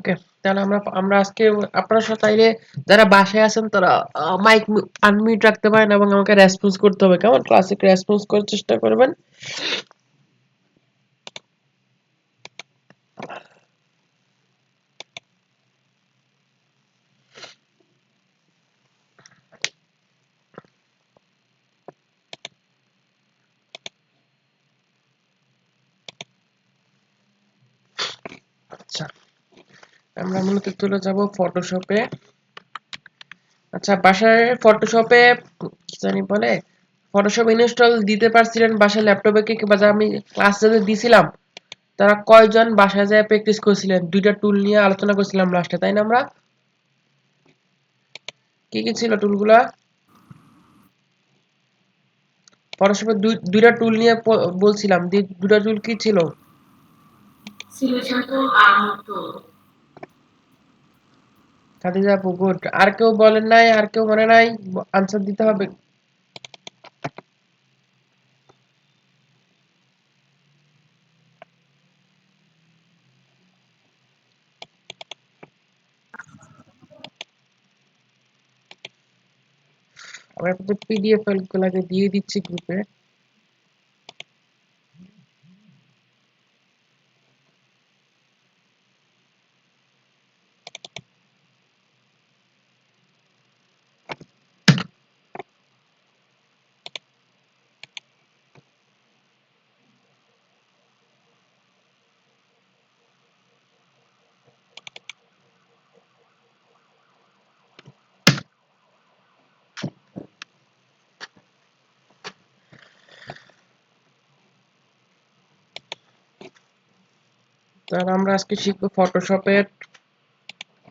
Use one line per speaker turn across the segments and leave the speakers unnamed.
ওকে, তাহলে আমরা আমরা আজকে আপনারা চাইলে যারা বাসায় আছেন তারা মাইক আনমিউট রাখতে পারেন এবং আমাকে রেসপন্স করতে হবে, কেমন? ক্লাসিক রেসপন্স করার চেষ্টা করবেন। আচ্ছা, আমরা মূলত চলে যাব ফটোশপে। আচ্ছা, বাসায় ফটোশপে কি জানি বলে, ফটোশপ ইনস্টল দিতে পারছিলেন বাসায় ল্যাপটপে কি, কিংবা যা আমি ক্লাস যাদের দিছিলাম তারা কয়জন বাসায় যায় প্র্যাকটিস করছিলেন? দুইটা টুল নিয়ে আলোচনা করছিলাম লাস্টে, তাই না? আমরা কি কি ছিল টুলগুলা? ফটোশপে দুইটা টুল নিয়ে বলছিলাম, দুইটা টুল কি ছিল?
সিলেকশন টুল আর মুভ টুল।
খাদিজা আপু, গুড। আর কেউ বলেন নাই? আর কেউ মনে নাই? আনসার দিতে হবে। আমি আপনাদের পিডিএফ ফাইলগুলোকে দিয়ে দিচ্ছি গ্রুপে। তাহলে আমরা আজকে শিখবো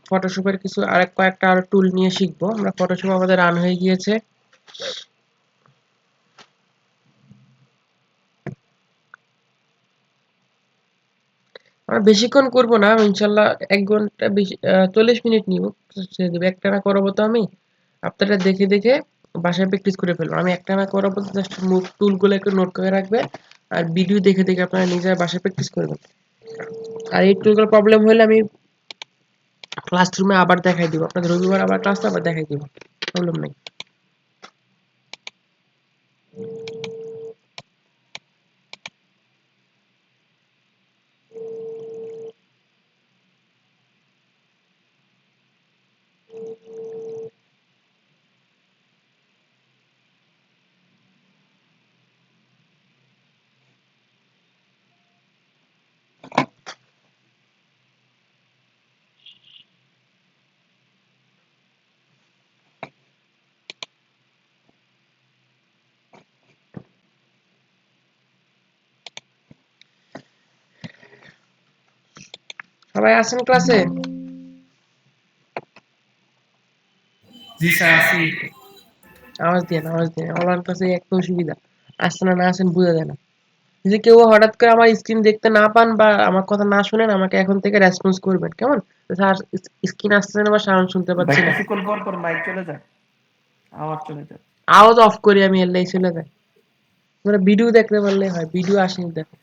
ফটোশপের কিছু আরেক কয়েকটা আরো টুল নিয়ে শিখবো আমরা। ফটোশপ আমাদের রান হয়ে গিয়েছে। আমরা বেশিক্ষণ করবো না ইনশাল্লাহ, 1 ঘন্টা 40 মিনিট নিব। একটানা করাবো তো আমি, আপনারা দেখে দেখে বাসায় প্র্যাকটিস করে ফেলবো। আমি একটানা করাবো, জাস্ট মুভ টুলগুলো একটু নোট করে রাখবে আর ভিডিও দেখে দেখে আপনারা নিজেরা বাসায় প্র্যাকটিস করবেন। আর এই টুলগুলোর প্রবলেম হলে আমি ক্লাসরুমে আবার দেখাই দিব, আপনাদের রবিবার আবার ক্লাসটা আবার দেখাই দিব, প্রবলেম নেই। সবাই আছেন ক্লাসে?
জি স্যার, আছি।
আওয়াজ দিয়ে অনলাইন ক্লাসে একটা অসুবিধা, আসছেন না আসেন বোঝা যায় না। যদি কেউ হঠাৎ করে আমার স্ক্রিন দেখতে না পান বা আমার কথা না শুনেন, আমাকে এখন থেকে রেসপন্স করবেন, কেমন? স্যার স্ক্রিন আসছে না বা সাউন্ড শুনতে
ভাই
পাচ্ছি না,
কিছুক্ষণ পর পর মাইক চলে যায়, আওয়াজ চলে যায়।
আওয়াজ অফ করি আমি, এলেই চলে যায়। তোমরা ভিডিও দেখতে পারলে হয়, ভিডিও আসেনি দেখো।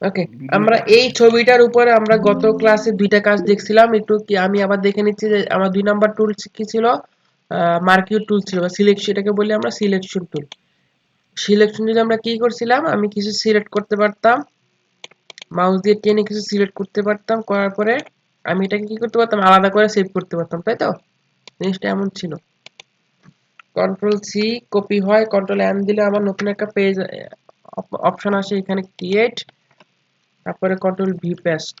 ওকে,
ভিডিও
আমরা
দেখতে
এই
পারি।
ছবিটার উপরে আমরা গত ক্লাসে দুইটা কাজ দেখছিলাম, একটু কি আমি আবার দেখে নিচ্ছি যে আমার 2 নাম্বার টুল কি ছিল। মার্কিউ টুল ছিল বা সিলেকশন, এটাকে বলি আমরা সিলেকশন টুল। সিলেকশন যদি আমরা কি করছিলাম, আমি কিছু সিলেক্ট করতে পারতাম, মাউস দিয়ে টেনে কিছু সিলেক্ট করতে পারতাম, করার পরে আমি এটাকে কি করতে পারতাম, আলাদা করে সেভ করতে পারতাম, তাই তো? জিনিসটা এমন ছিল। কন্ট্রোল সি কপি হয়, কন্ট্রোল এন দিলে আমার নতুন একটা পেজ অপশন আসে, এখানে ক্রিয়েট, তারপরে কন্ট্রোল ভি পেস্ট,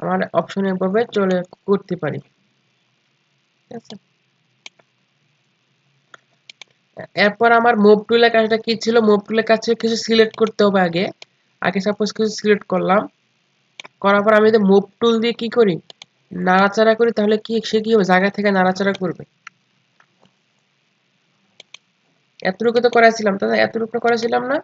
আমার অপশন এভাবে চলে করতে পারি, ঠিক আছে? এরপর আমার মুভ টুলের কাজটা কি ছিল, মুভ টুলের কাছে কিছু সিলেক্ট করতে হবে আগে। আগে সাপোজ কিছু সিলেক্ট করলাম, করার পর আমি যদি মুভ টুল দিয়ে কি করি, নাড়াচাড়া করি, তাহলে কি সে কি হবে, জায়গা থেকে নাড়াচাড়া করবে। এতটুকু তো করাছিলাম, তাই না? এতটুকু করাছিলাম না?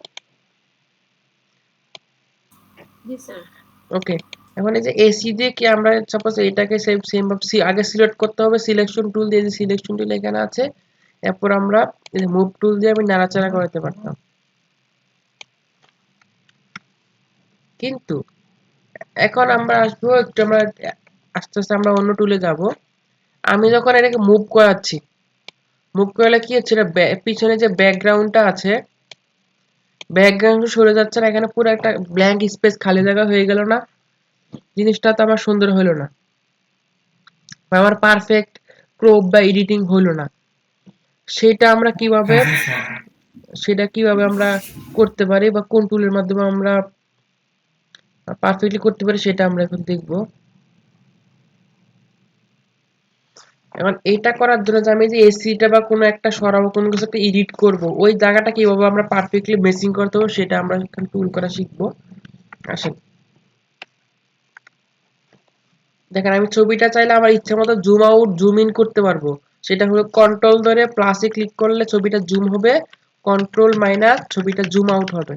জি স্যার।
ওকে, এখন এই যে এসি দিয়ে কি আমরা সাপোজ এটাকে সেম সেম আগে সিলেক্ট করতে হবে সিলেকশন টুল দিয়ে, যে সিলেকশন টুল এখানে আছে। এরপর আমরা মুভ টুল দিয়ে আমি নাড়াচাড়া করাতে পারতাম, কিন্তু এখন আমরা আসবো একটু আমরা আস্তে আস্তে আমরা অন্য টুলে যাব। আমি যখন এটাকে মুভ করাচ্ছি, মুভ করলে কি হচ্ছে, পিছনে যে ব্যাকগ্রাউন্ডটা আছে, ব্যাকগ্রাউন্ড সরে যাচ্ছে না, এখানে পুরো একটা ব্ল্যাঙ্ক স্পেস খালি জায়গা হয়ে গেল না? জিনিসটা তো আমার সুন্দর হলো না, বা আমার পারফেক্ট ক্রপ বা এডিটিং হলো না। সেটা আমরা কিভাবে
জি স্যার।
আমরা করতে পারি, বা কোন টুলের মাধ্যমে আমরা পারফেক্টলি করতে পারি, সেটা আমরা এখন দেখব। এখন এটা করার জন্য যে আমি যে এসিটা বা কোনো একটা সরাবো, কোনো কিছু একটা এডিট করব, ওই জায়গাটা কিভাবে আমরা পারফেক্টলি মেসিং করতে হবে সেটা আমরা এখন টুল করা শিখবো। আসেন দেখেন, আমি ছবিটা চাইলে আমার ইচ্ছা মতো জুম আউট জুম ইন করতে পারবো। সেটা হলো কন্ট্রোল ধরে প্লাসে ক্লিক করলে ছবিটা জুম হবে, কন্ট্রোল মাইনাস ছবিটা জুম আউট হবে।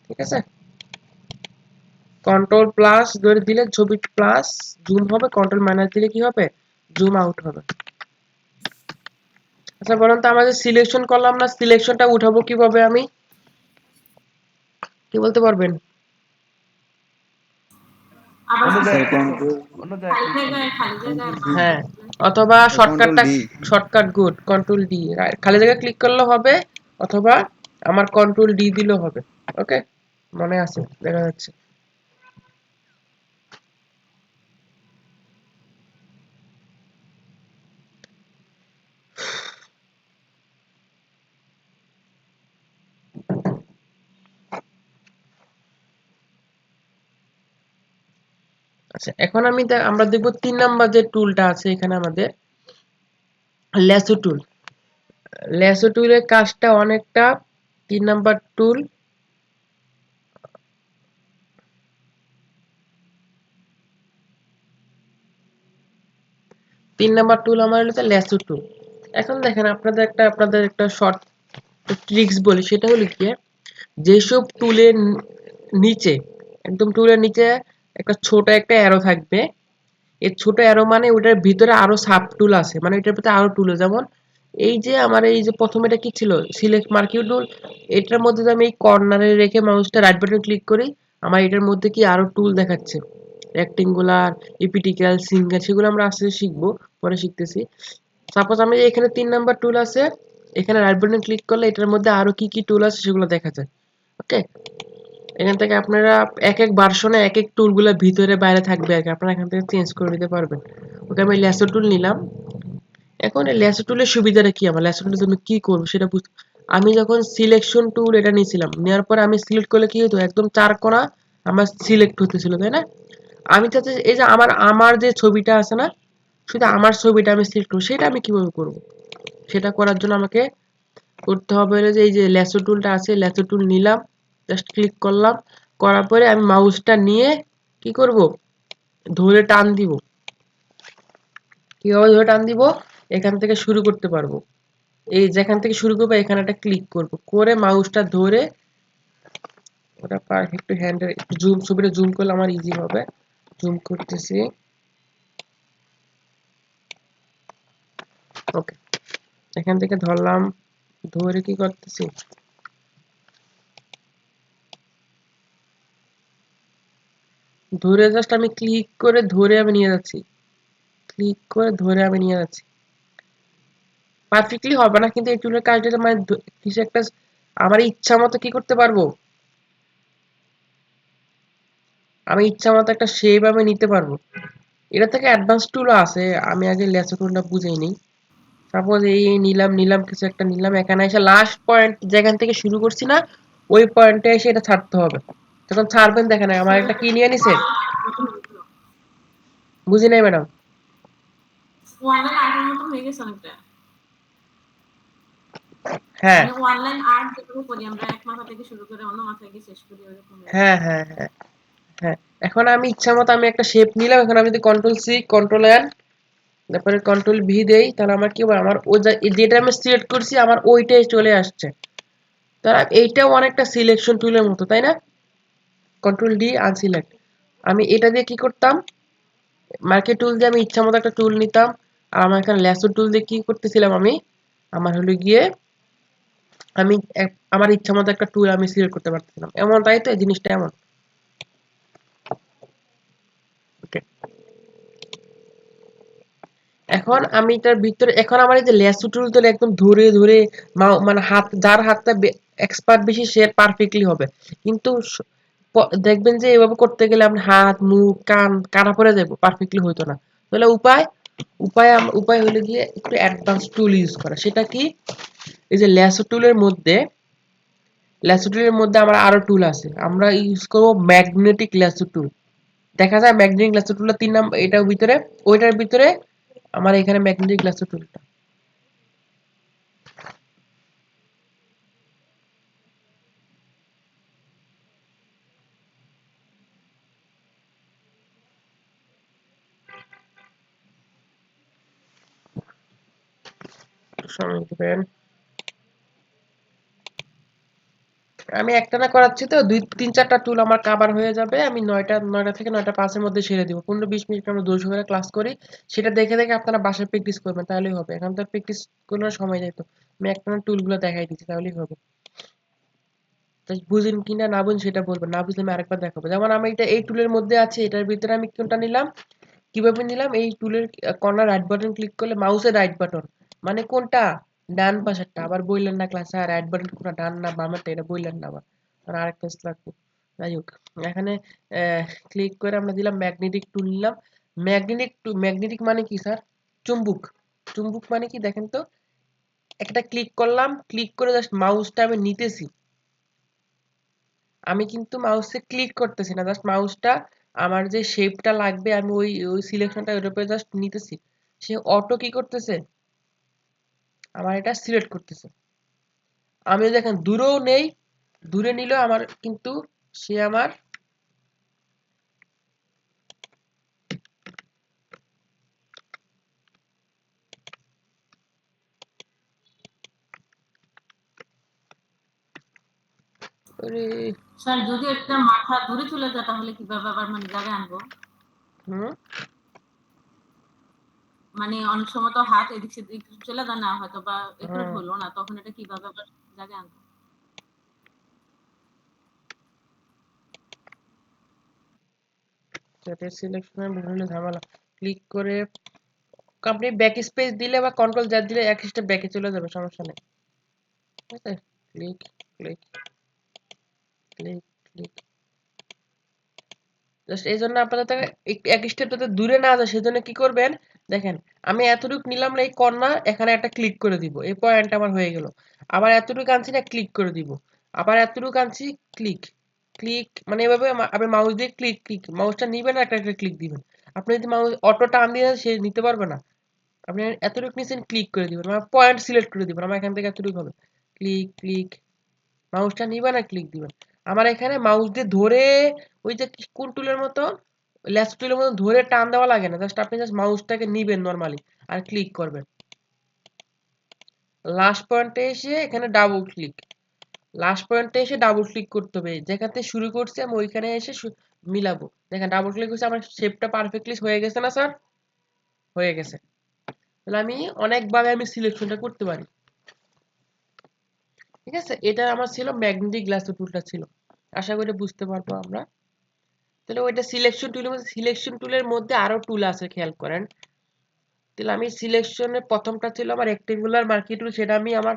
ঠিক আছে, কন্ট্রোল প্লাস ধরে দিলে ছবি প্লাস জুম হবে, কন্ট্রোল মাইনাস দিলে কি হবে, জুম আউট হবে। আচ্ছা বলুন তো, আমাদের সিলেকশন করলাম না, সিলেকশনটা উঠাবো কিভাবে, আমি কি বলতে পারবেন?
আবার
অন্য
স্যার
জায়গায় ক্লিক করবেন,
কন্ট্রোল
অন্য জায়গায় ক্লিক করবেন।
খালি জায়গায়
কন্ট্রোল ডি,
মাউস
হ্যাঁ,
রাখবেন।
অথবা
কন্ট্রোল
শর্টকাটটা,
D.
Shortcut good control D, খালি জায়গায় ক্লিক করলেও হবে, অথবা আমার কন্ট্রোল ডি দিলেও হবে। ওকে, মনে আছে, দেখা যাচ্ছে। আচ্ছা, এখন আমরা দেখব 3 নাম্বার যে টুলটা আছে এখানে আমাদের, ল্যাসো টুল। ল্যাসো টুলের কাজটা অনেকটা 3 নাম্বার টুল। 3 নাম্বার টুল আমার হলো ল্যাসো টুল। এখন দেখেন, আপনাদের একটা শর্ট ট্রিক্স বলি, সেটা হলো কি, যেসব টুলের নিচে, একদম টুলের নিচে একটা ছোট একটা অ্যারো থাকবে, এই ছোট অ্যারো মানে ওটার ভিতরে আরো সাব টুল আছে, মানে এটার ভিতরে আরো টুল, যেমন এই যে আমার এই যে প্রথমে এটা কি ছিল, সিলেক্ট মার্কিউ টুল। এটার মধ্যে যদি আমি এই কর্নারে রেখে মাউসটা রাইট বাটন ক্লিক করি, আমার এটার মধ্যে কি আরো টুল দেখাচ্ছে, রেক্টেঙ্গুলার, ইপিটিক্যাল, সিঙ্গেল, সেগুলো আমরা আস্তে আস্তে শিখবো, পরে শিখতেছি। সাপোজ আমি এখানে 3 নাম্বার টুল আছে, এখানে রাইট বাটন ক্লিক করলে এটার মধ্যে আরো কি কি টুল আছে সেগুলো দেখা যায়। ওকে, এখান থেকে আপনারা এক এক ভার্সনে এক এক টুলগুলো ভিতরে বাইরে থাকবে আর কি, আপনারা এখান থেকে চেঞ্জ করে নিতে পারবেন। ওকে, আমি ল্যাসো টুল নিলাম। এখন এই ল্যাসো টুলের সুবিধাটা কি, আমার ল্যাসো টুলে আমি কি করবো সেটা বুঝতে, আমি যখন সিলেকশন টুল এটা নিয়েছিলাম, নেওয়ার পরে আমি সিলেক্ট করলে কি হতো, একদম চার কোণা আমার সিলেক্ট হতেছিল, তাই না? আমি চাচ্ছি এই যে আমার আমার যে ছবিটা আছে না, শুধু আমার ছবিটা আমি সিলেক্ট করবো, সেটা আমি কিভাবে করবো? সেটা করার জন্য আমাকে করতে হবে হলো যে এই যে ল্যাসো টুলটা আছে, ল্যাসো টুল নিলাম, জাস্ট ক্লিক করলাম, করার পরে আমি মাউসটা নিয়ে কি করব, ধরে টান দিব। কিভাবে ধরে টান দিব, এখান থেকে শুরু করতে পারবো, এই যেখান থেকে শুরু করবো এখানে একটা ক্লিক করব, করে মাউসটা ধরে ওটা একটু হ্যান্ডেল একটু জুম, ছবিটা জুম করলে আমার ইজি হবে। জুম করতেছি, ওকে, এখান থেকে ধরলাম, ধরে কি করতেছি, ধরে জাস্ট আমি ক্লিক করে ধরে আমি নিয়ে যাচ্ছি, ক্লিক করে ধরে আমি নিয়ে যাচ্ছি। পারফেক্টলি হবে না, কিন্তু এই টুলের কাজটা মানে কিছু একটা আমার ইচ্ছা মতো কি করতে পারবো, আমি ইচ্ছা মতো একটা শেপ আমি নিতে পারবো। এটা থেকে অ্যাডভান্স টুলও আছে, আমি আগে লেসো টুলটা বুঝেই নিই। সাপোজ এই নিলাম কিছু একটা নিলাম, এখানে এসে লাস্ট পয়েন্ট যেখান থেকে শুরু করছি না, ওই পয়েন্টে এসে এটা ছাড়তে হবে। যখন ছাড়বেন দেখেন আমার একটা কি নিয়ে নিছে, বুঝি নাই ম্যাডাম?
অনলাইন আর্টের মতো হয়ে গেছে অনেকটা।
হ্যাঁ
মানে অনলাইন আর্ট যেগুলো করি আমরা, এক মাথা থেকে শুরু করে অন্য মাথায় গিয়ে শেষ করি, ওরকম হয়ে গেছে।
হ্যাঁ হ্যাঁ হ্যাঁ হ্যাঁ, এখন আমি ইচ্ছা মতো আমি একটা শেপ নিলাম, এখন আমি যদি কন্ট্রোল সি কন্ট্রোল এন তারপরে কন্ট্রোল ভি দেই, তাহলে আমার কি হবে, আমার ওই যেটা আমি সিলেক্ট করছি আমার ওইটাই চলে আসছে। তাহলে এইটাও অনেকটা সিলেকশন টুলের মতো, তাই না? কন্ট্রোল ডি আনসিলেক্ট, আমি এটা দিয়ে কি করতাম, মার্কেট টুল দিয়ে আমি ইচ্ছা মতো একটা টুল নিতাম, আর আমার এখানে ল্যাসো টুল দিয়ে কি করতেছিলাম, আমি আমার হলো গিয়ে আমি আমার ইচ্ছা মতো একটা টুল আমি সিলেক্ট করতে পারতেছিলাম, এমন তাই তো, এই জিনিসটা এমন। এখন আমি এটার ভিতরে এখন আমার এই যে ল্যাসো টুল ধরে একদম ধরে ধরে মানে হাত যার হাতটা এক্সপার্ট বেশি সে পারফেক্টলি হবে, কিন্তু দেখবেন যে এভাবে করতে গেলে আপনি হাত মুখ কান কাটা পড়ে যাবে, পারফেক্টলি হইতো না। তাহলে উপায় হলো গিয়ে একটু অ্যাডভান্স টুল ইউজ করা। সেটা কি? এই যে ল্যাসো টুলের মধ্যে আমার আরো টুল আছে, আমরা ইউজ করব ম্যাগনেটিক ল্যাসো টুল। দেখা যায় ম্যাগনেটিক ল্যাসো টুলটা 3 নাম্বার এটার ভিতরে, ওইটার ভিতরে আমার এখানে ম্যাগনেটিক ল্যাসো টুলটা। সময় দিবেন। আমি একটানা করাচ্ছি তো 2-3-4টা টুল আমার কভার হয়ে যাবে। আমি 9টা থেকে 9টা 5 এর মধ্যে সেরে দিব। 15-20 মিনিট আমরা 200 করে ক্লাস করি। সেটা দেখে দেখে আপনারা বাসায় প্র্যাকটিস করবেন, তাহলেই হবে। এখন তো প্র্যাকটিস করার সময় যাইতো। আমি একটানা টুলগুলো দেখাই দিচ্ছি, তাহলেই হবে। তাই বুঝেন কিনা না বুঝেন সেটা বলবেন, না বুঝলে আমি আরেকবার দেখাবো। যেমন আমি এটা এই টুলের মধ্যে আছে, এটার ভিতরে আমি কোনটা নিলাম, কিভাবে নিলাম, এই টুলের কর্নার রাইট বাটন ক্লিক করলে মাউসের রাইট বাটন মানে কোনটা, ডান পাশেরটা। আবার বললেন না ক্লাসে রাইট বাটন কোনটা, ডান না বামেরটা, এটা বললেন না আবার, আর আরেকটা লাগবে। যাই হোক, এখানে ক্লিক করে আমরা দিলাম ম্যাগনেটিক টুল নিলাম। ম্যাগনেটিক মানে কি স্যার? চুম্বক। চুম্বক মানে কি দেখেন তো, একটা ক্লিক করলাম, ক্লিক করে জাস্ট মাউসটা আমি নিতেছি। আমি কিন্তু মাউসে ক্লিক করতেছি না, জাস্ট মাউসটা আমার যে শেপটা লাগবে আমি ওই ওই সিলেকশনটা ওর উপরে জাস্ট নিতেছি। সে অটো কি করতেছে, আমার এটা সিলেক্ট করতেছে। আমি দেখেন দূরেও নেই, দূরে নিলেও আমার কিন্তু সে আমার ওরে
স্যার যদি একটা মাথা দূরে চলে যায় তাহলে কিভাবে আবার মানে জায়গায় আনবো?
হুম
মানে অনেক সময় তো হাত এদিক সেদিক চলে যায় না, হয়তো বা একুরেট
হুম
হলো না, তখন এটা কিভাবে আবার জায়গায় আনবো?
যাতে সিলেকশনের বিভিন্ন ঝামেলা ক্লিক করে আপনি ব্যাক স্পেস দিলে বা কন্ট্রোল জেড দিলে এক স্টেপ ব্যাকে চলে যাবে, সমস্যা নেই। ঠিক আছে, click click click click. Just এই জন্য আপনাদের থেকে এক স্টেপ যাতে দূরে না যায় সেজন্য কি করবেন, দেখেন আমি এতটুকু নিলাম না, এই কর্নার এখানে একটা ক্লিক করে দিব, এই পয়েন্ট আমার হয়ে গেল। আবার এতটুকু আনছি না, ক্লিক করে দিব। আবার এতটুকু আনছি, ক্লিক ক্লিক, মানে এভাবে আপনি মাউস দিয়ে ক্লিক ক্লিক, মাউসটা নিবেন না, একটা একটা ক্লিক দিবেন। আপনি যদি মাউস অটো টান দিয়ে সে নিতে পারবে না। আপনি এতটুকু নিচে ক্লিক করে দিবেন, আমার পয়েন্ট সিলেক্ট করে দিবেন, আমার এখান থেকে এতটুকু হবে। ক্লিক ক্লিক, মাউসটা নিবেন আর ক্লিক দিবেন। আমার এখানে মাউস দিয়ে ধরে ওই যে কোন টুলের মতো, ল্যাস টুলের মতো ধরে টান দেওয়া লাগে না, জাস্ট আপনি জাস্ট মাউসটাকে নিবেন নরমালি আর ক্লিক করবেন। লাস্ট পয়েন্টে এসে এখানে ডাবল ক্লিক, লাস্ট পয়েন্টে এসে ডাবল ক্লিক করতে হবে। যেখান থেকে শুরু করছি আমি ওইখানে এসে মিলাবো। দেখেন ডাবল ক্লিক করছি, আমার শেপটা পারফেক্টলি হয়ে গেছে না স্যার? হয়ে গেছে। তাহলে আমি অনেকভাবে আমি সিলেকশনটা করতে পারি। ঠিক আছে, এটা আমার ছিল ম্যাগনেটিক গ্লাস টুলটা ছিল, আশা করি বুঝতে পারবো আমরা। তাহলে ওইটা সিলেকশন টুলের মধ্যে আরো টুল আছে, খেয়াল করেন। তাহলে আমি সিলেকশনের প্রথমটা ছিল আমার রেক্টেঙ্গুলার মার্কি টুল, সেটা আমি আমার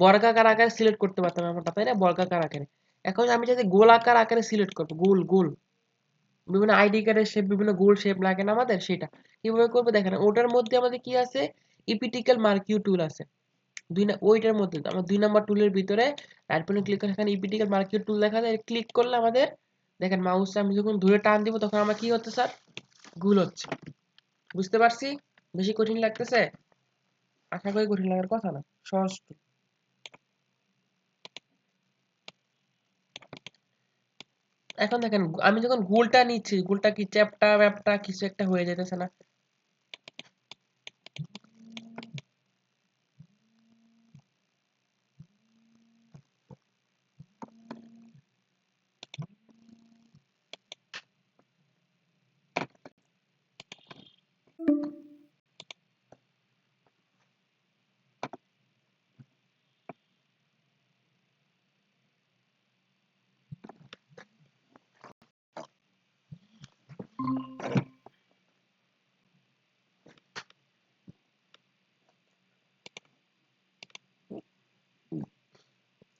বর্গাকার আকারে সিলেক্ট করতে পারতাম এমনটা, তাই না? বর্গাকার আকারে। এখন আমি যদি গোলাকার আকারে সিলেক্ট করবো, গোল গোল বিভিন্ন আইডি কার্ডের শেপ, বিভিন্ন গোল শেপ লাগে না আমাদের, সেটা কিভাবে করবো দেখেন। ওটার মধ্যে আমাদের কি আছে, ইপিটিক্যাল মার্কিউ টুল আছে। ওইটার মধ্যে আমার 2 নম্বর টুলের ভিতরে রাইট বাটন ক্লিক করে এখানে ইপিটিক্যাল মার্কিউ টুল দেখা যায়, ক্লিক করলে আমাদের দেখেন মাউস আমি যখন ধরে টান দিব তখন আমার কি হচ্ছে স্যার, গোল হচ্ছে। বুঝতে পারছি? বেশি কঠিন লাগতেছে? আশা করি কঠিন লাগার কথা না, সহজ তো। এখন দেখেন আমি যখন গোলটা নিচ্ছি, গোলটা কি চ্যাপটা ব্যাপটা কিছু একটা হয়ে যেতেছে না?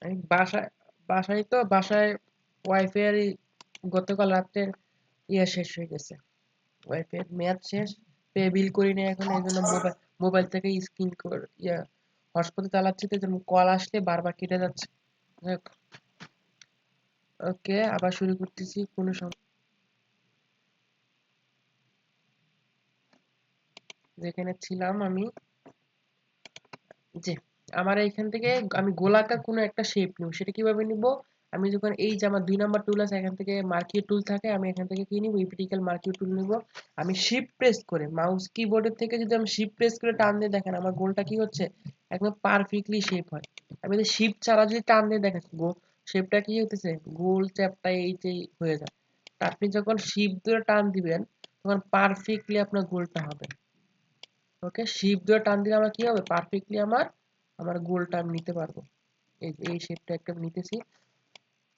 আমি বাসায় ওয়াইফাই এর গতকাল রাতে শেষ হয়ে গেছে, ওয়াইফাই এর মেয়াদ শেষ, পে বিল করি না এখন, এই জন্য মোবাইল থেকে স্ক্রিন হটস্পট চালাচ্ছি, তো কল আসলে বারবার কেটে যাচ্ছে। ওকে, আবার শুরু করতেছি কোনো যেখানে ছিলাম আমি, যে আমার এইখান থেকে আমি গোলাকার কোনো একটা শেপ নিব, সেটা কিভাবে নিব? আমি যখন এই যে আমার 2 নাম্বার টুল আছে, এখান থেকে মার্কিউ টুল থাকে, আমি এখান থেকে কি নিব? ইপিটিক্যাল মার্কিউ টুল নিব। আমি শিফট প্রেস করে মাউস কিবোর্ডের থেকে যদি আমি শিফট প্রেস করে টান দিয়ে দেখেন আমার গোলটা কি হচ্ছে, একদম পারফেক্টলি শেপ হয়। আমি যদি শিফট ছাড়া যদি টান দিয়ে দেখেন শেপটা কি হতেছে, গোল চ্যাপটা এই যে হয়ে যায়। তা আপনি যখন শিফট ধরে টান দিবেন তখন পারফেক্টলি আপনার গোলটা হবে। ওকে, শিপ ধরে টান দিলে আমার কি হবে, পারফেক্টলি আমার গোলটা আমি নিতে পারবো। এই শেপটা একটা নিতেছি,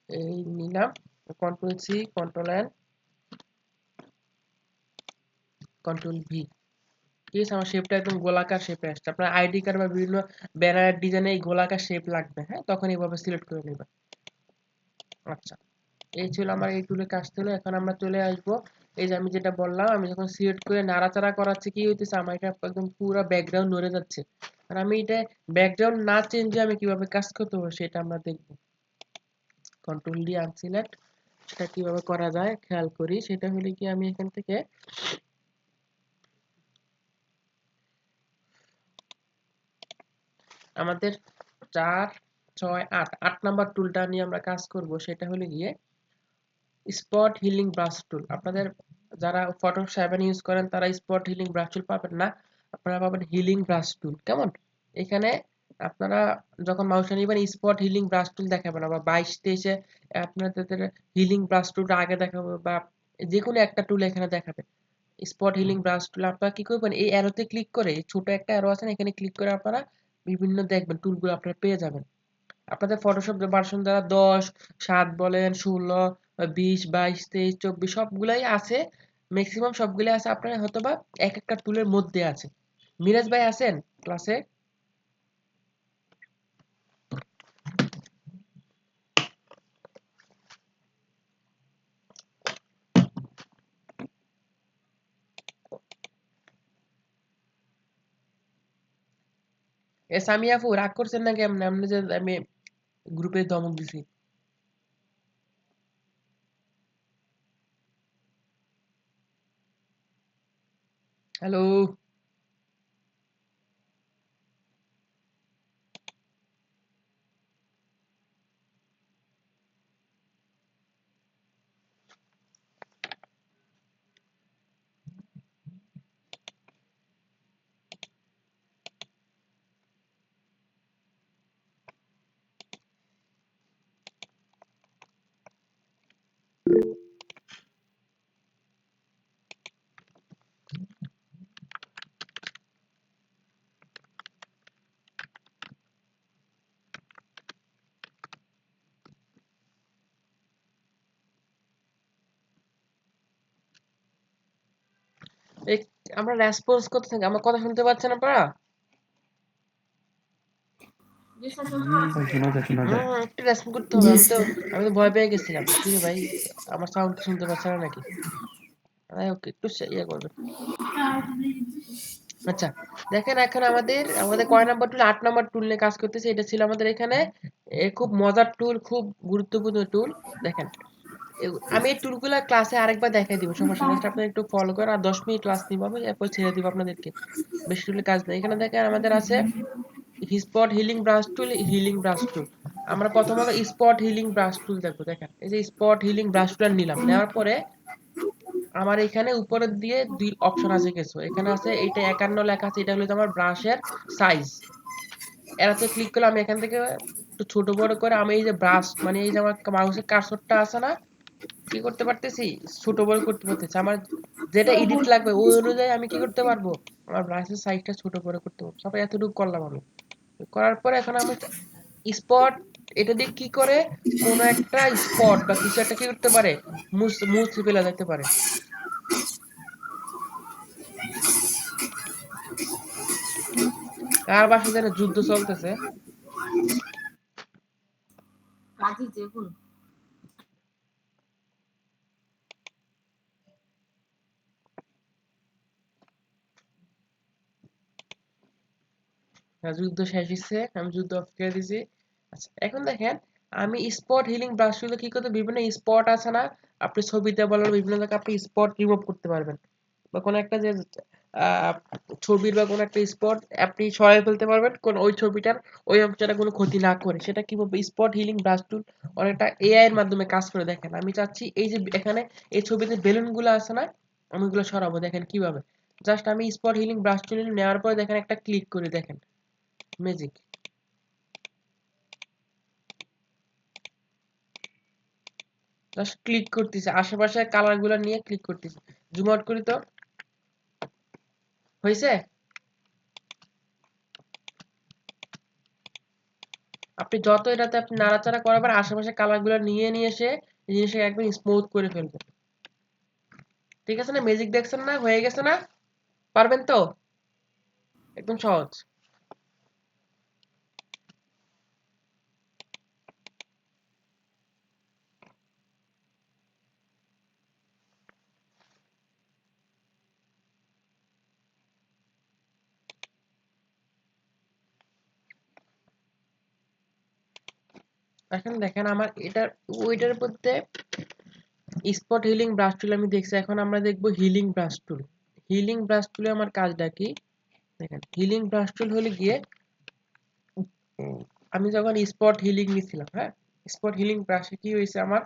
এই নিলাম, control C, control N, control V. ঠিক আছে, আমার শেপটা একদম গোলাকার শেপে আসছে। আপনার আইডি কার্ড বা বিভিন্ন ব্যানার ডিজাইনে এই গোলাকার শেপ লাগবে, হ্যাঁ, তখন এইভাবে সিলেক্ট করে নেবেন। আচ্ছা, এই ছিল আমার এই টুলের কাজ ছিল। এখন আমরা চলে আসবো, এই যে আমি যেটা বললাম, আমি যখন সিলেক্ট করে নাড়াচাড়া করাচ্ছি কি হইতেছে, আমার এটা একদম পুরো ব্যাকগ্রাউন্ড নড়ে যাচ্ছে। আর আমি এটা ব্যাকগ্রাউন্ড না চেঞ্জে আমি কিভাবে কাজ করতে হবে সেটা আমরা দেখবো। কন্ট্রোল ডি আনসিলেক্ট, সেটা কিভাবে করা যায় খেয়াল করি। সেটা হলে কি, আমি এখান থেকে আমাদের 4 6 8 নাম্বার টুলটা নিয়ে আমরা কাজ করব। সেটা হলে গিয়ে স্পট হিলিং ব্রাশ টুল। আপনাদের যারা ফটোশপ 7 ইউজ করেন তারা স্পট হিলিং ব্রাশ টুল পাবেন না, আপনারা পাবেন হিলিং ব্রাশ টুল। কেমন? এখানে আপনারা যখন মাউসটা নিবেন স্পট হিলিং ব্রাশ টুল দেখাবেন, আবার 22 23-এ আপনাদের হিলিং ব্রাশ টুলটা আগে দেখাবে, বা যে কোনো একটা টুল এখানে দেখাবে। স্পট হিলিং ব্রাশ টুল আপনারা কি করবেন, এই অ্যারোতে ক্লিক করে, ছোট একটা অ্যারো আছে এখানে ক্লিক করে আপনারা বিভিন্ন দেখবেন টুলগুলো আপনারা পেয়ে যাবেন। আপনাদের ফটোশপ ভার্সন যারা 10 7 বলেন, 16 20 22 23 24 সবগুলাই আছে, ম্যাক্সিমাম সবগুলাই আছে, আপনার হয়তোবা এক একটা টুলের মধ্যে আছে। মিরাজ ভাই আছেন ক্লাসে? সামিয়া আপু রাগ করছেন নাকি? এমনি এমনি যে আমি গ্রুপে ধমক দিছি। হ্যালো, এই আমরা রেসপন্স করতে থাকি, আমার কথা শুনতে পাচ্ছেন আপনারা?
যে স্যার শুনতে পাচ্ছি।
শোনা যায় শোনা যায়।
একটু রেসপন্স করতে হবে, আমি তো ভয় পেয়ে গেছিলাম। কি রে ভাই, আমার সাউন্ড কি শুনতে পাচ্ছে না নাকি? ওকে, একটু ইয়ে করবে। আচ্ছা, দেখেন এখন আমাদের কয় নাম্বার টুল, 8 নাম্বার টুল নিয়ে কাজ করতেছি। এটা ছিল আমাদের এখানে খুব মজার টুল, খুব গুরুত্বপূর্ণ টুল। দেখেন, আমি এই টুলগুলা ক্লাসে আরেকবার দেখাই দিব, সমস্যা নেই, আপনারা একটু ফলো করেন। আর 10 মিনিট ক্লাস নিব আমি, এরপর ছেড়ে দিব আপনাদেরকে, বেশি টুলের কাজ নেই। এখানে দেখেন আমাদের আছে স্পট হিলিং ব্রাশ টুল, হিলিং ব্রাশ টুল। আমরা প্রথমত স্পট হিলিং ব্রাশ টুল দেখবো। দেখেন, এই যে স্পট হিলিং ব্রাশ টুল নিলাম, নেওয়ার পরে আমার এখানে উপরের দিয়ে 2 অপশন আছে কিছু, এখানে আছে এইটা 51 লেখা আছে, এটা হলো আমার ব্রাশের সাইজ। এরাতে ক্লিক করলে আমি এখান থেকে একটু ছোট বড় করে আমি এই যে ব্রাশ, মানে এই যে আমার মাউসের কার্সরটা আছে না, কি করতে পারতেছি, ছোট বড় করতে পারতেছি। আমার যেটা এডিট লাগবে ওই অনুযায়ী আমি কি করতে পারবো, আমার ব্রাশের সাইজটা ছোট বড় করতে পারবো। সবাই এতটুকু করলাম আমি। করার পরে এখন আমি স্পট, এটা দিয়ে কি করে কোন একটা স্পট বা কিছু একটা কি করতে পারে, মুছে ফেলা যেতে পারে। কার বাসায় যেন যুদ্ধ চলতেছে।
কাজী জেহুন।
যুদ্ধ শেষ হচ্ছে, আমি যুদ্ধ অফ করে দিছি। আচ্ছা এখন দেখেন আমি স্পট হিলিং ব্রাশগুলো কি করতে, বিভিন্ন স্পট আছে না, আপনি ছবিতে বলেন বিভিন্ন জায়গায় আপনি স্পট রিমুভ করতে পারবেন, বা কোনো একটা যে আহ, ছবির বা কোনো একটা স্পট আপনি সরাই ফেলতে পারবেন কোন ওই ছবিটার ওই অংশটা কোনো ক্ষতি না করে। সেটা কিভাবে, স্পট হিলিং ব্রাশ টুল অনেকটা এআই এর মাধ্যমে কাজ করে। দেখেন আমি চাচ্ছি এই যে এখানে এই ছবিতে বেলুন গুলো আছে না, আমি ওগুলো সরাবো। দেখেন কিভাবে, জাস্ট আমি স্পট হিলিং ব্রাশ টুল নেওয়ার পরে দেখেন একটা ক্লিক করে, দেখেন ম্যাজিক, জাস্ট ক্লিক করতেছি আশেপাশে কালার গুলো নিয়ে ক্লিক করতেছি। জুম আউট করি তো, হয়েছে? আপনি যত এটাতে আপনি নাড়াচাড়া করাবেন আশেপাশে কালার গুলো নিয়ে নিয়ে এসে এই জিনিসটাকে একদম স্মুথ করে ফেলবেন। ঠিক আছে না? ম্যাজিক দেখছেন না? হয়ে গেছে না? পারবেন তো? একদম সহজ। এখন দেখেন আমার এটার ওইটার মধ্যে স্পট হিলিং ব্রাশ টুল আমি দেখছি, এখন আমরা দেখব হিলিং ব্রাশ টুল। হিলিং ব্রাশ টুলে আমার কাজটা কি দেখেন, হিলিং ব্রাশ টুল হলে গিয়ে আমি যখন স্পট হিলিং নিছিলাম, হ্যাঁ, স্পট হিলিং ব্রাশে কি হয়েছে আমার,